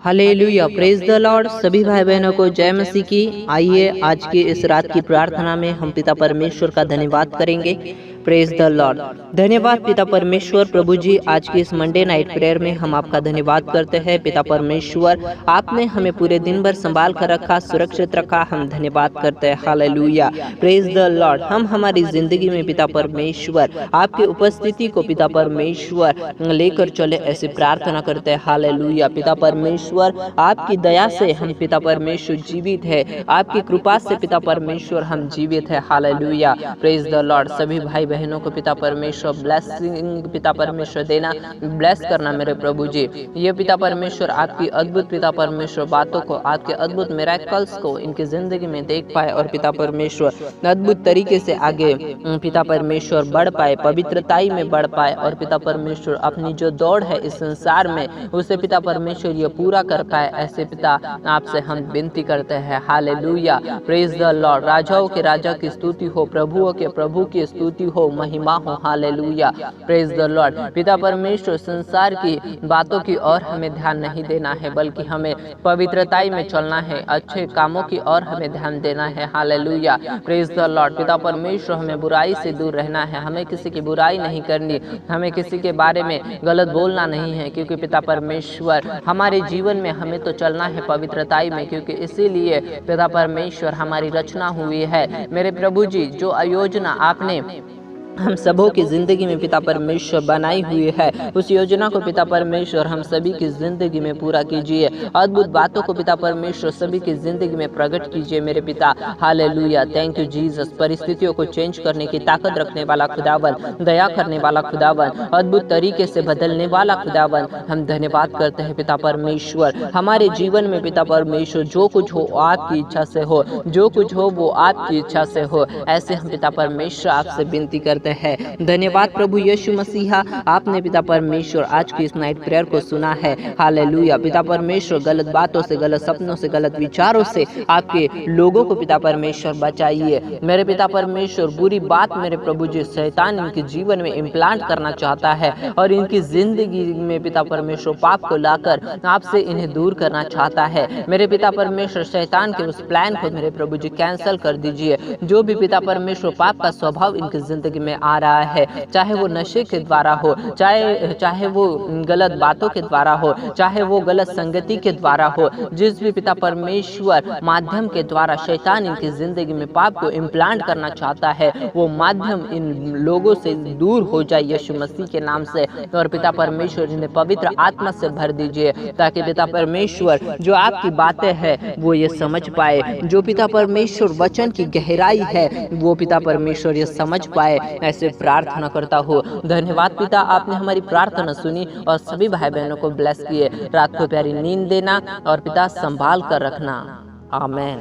Hallelujah, praise the Lord. सभी भाई बहनों को जय मसीह की। आइए आज की इस रात की प्रार्थना में हम पिता परमेश्वर का धन्यवाद करेंगे। Praise the Lord. धन्यवाद पिता परमेश्वर। प्रभु जी, आज की इस मंडे नाइट प्रेयर में हम आपका धन्यवाद करते हैं। पिता परमेश्वर, आपने हमें पूरे दिन भर संभाल कर रखा, सुरक्षित रखा, हम धन्यवाद करते हैं। Hallelujah, praise the Lord. हम हमारी जिंदगी में पिता परमेश्वर आपकी उपस्थिति को पिता परमेश्वर लेकर चले, ऐसी प्रार्थना करते हैं। हालेलुया, पिता परमेश्वर आपकी दया से हम पिता परमेश्वर जीवित है, आपकी कृपा से पिता परमेश्वर हम जीवित है। Hallelujah, praise the Lord. सभी भाई बहनों को पिता परमेश्वर ब्लेसिंग पिता परमेश्वर देना, ब्लेस करना मेरे प्रभु जी। ये पिता परमेश्वर आपकी अद्भुत पिता परमेश्वर बातों को, आपके अद्भुत मिरेकल्स को इनकी जिंदगी में देख पाए और पिता परमेश्वर अद्भुत तरीके से आगे पिता परमेश्वर बढ़ पाए, पवित्रताई में बढ़ पाए और पिता परमेश्वर अपनी जो दौड़ है इस संसार में उसे पिता परमेश्वर ये पूरा कर पाए, ऐसे पिता आपसे हम विनती करते हैं। Hallelujah, praise the Lord. राजाओं के राजा की स्तुति हो, प्रभुओं के प्रभु की स्तुति हो, महिमा हो। Hallelujah, praise the Lord. पिता परमेश्वर संसार की बातों की ओर हमें ध्यान नहीं देना है, बल्कि हमें पवित्रताई में चलना है, अच्छे कामों की ओर हमें ध्यान देना है। Hallelujah, praise the Lord. पिता परमेश्वर हमें बुराई से दूर रहना है, हमें किसी की बुराई नहीं करनी, हमें किसी के बारे में गलत बोलना नहीं है, क्योंकि पिता परमेश्वर हमारे जीवन में हमें तो चलना है पवित्रताई में, क्योंकि इसीलिए पिता परमेश्वर हमारी रचना हुई है। मेरे प्रभु जी, जो योजना आपने हम सबों की जिंदगी में पिता परमेश्वर बनाई हुई है, उस योजना को पिता परमेश्वर हम सभी की जिंदगी में पूरा कीजिए। अद्भुत बातों को पिता परमेश्वर सभी की जिंदगी में प्रकट कीजिए मेरे पिता। Hallelujah, thank you Jesus. परिस्थितियों को चेंज करने की ताकत रखने वाला खुदावन, दया करने वाला खुदावन, अद्भुत तरीके से बदलने वाला खुदावन, हम धन्यवाद करते हैं पिता परमेश्वर। हमारे जीवन में पिता परमेश्वर जो कुछ हो आपकी इच्छा से हो, जो कुछ हो वो आपकी इच्छा से हो, ऐसे हम पिता परमेश्वर आपसे विनती करते है। धन्यवाद प्रभु यीशु मसीहा, आपने पिता परमेश्वर आज की इस नाइट प्रेयर को सुना है। हालेलुया, पिता परमेश्वर गलत बातों से, गलत सपनों से, गलत विचारों से आपके लोगों को पिता परमेश्वर बचाइए। मेरे पिता परमेश्वर बुरी बात मेरे प्रभु जी शैतान इनके जीवन में इम्प्लांट करना चाहता है और इनकी जिंदगी में पिता परमेश्वर पाप को लाकर आपसे इन्हें दूर करना चाहता है। मेरे पिता परमेश्वर शैतान के उस प्लान को मेरे प्रभु जी कैंसिल कर दीजिए। जो भी पिता परमेश्वर पाप का स्वभाव इनकी जिंदगी में आ रहा है, चाहे वो नशे के द्वारा हो, चाहे वो गलत बातों के द्वारा हो, चाहे वो गलत संगति के द्वारा हो, जिस भी पिता परमेश्वर माध्यम के द्वारा शैतान इनकी जिंदगी में पाप को इम्प्लांट करना चाहता है, वो माध्यम इन लोगों से दूर हो जाए यीशु मसीह के नाम से। और पिता परमेश्वर इन्हें पवित्र आत्मा से भर दीजिए, ताकि पिता परमेश्वर जो आपकी बातें हैं वो ये समझ पाए, जो पिता परमेश्वर वचन की गहराई है वो पिता परमेश्वर ये समझ पाए, ऐसे प्रार्थना करता हूँ। धन्यवाद पिता, आपने हमारी प्रार्थना सुनी और सभी भाई बहनों को ब्लेस किए। रात को प्यारी नींद देना और पिता संभाल कर रखना। आमेन।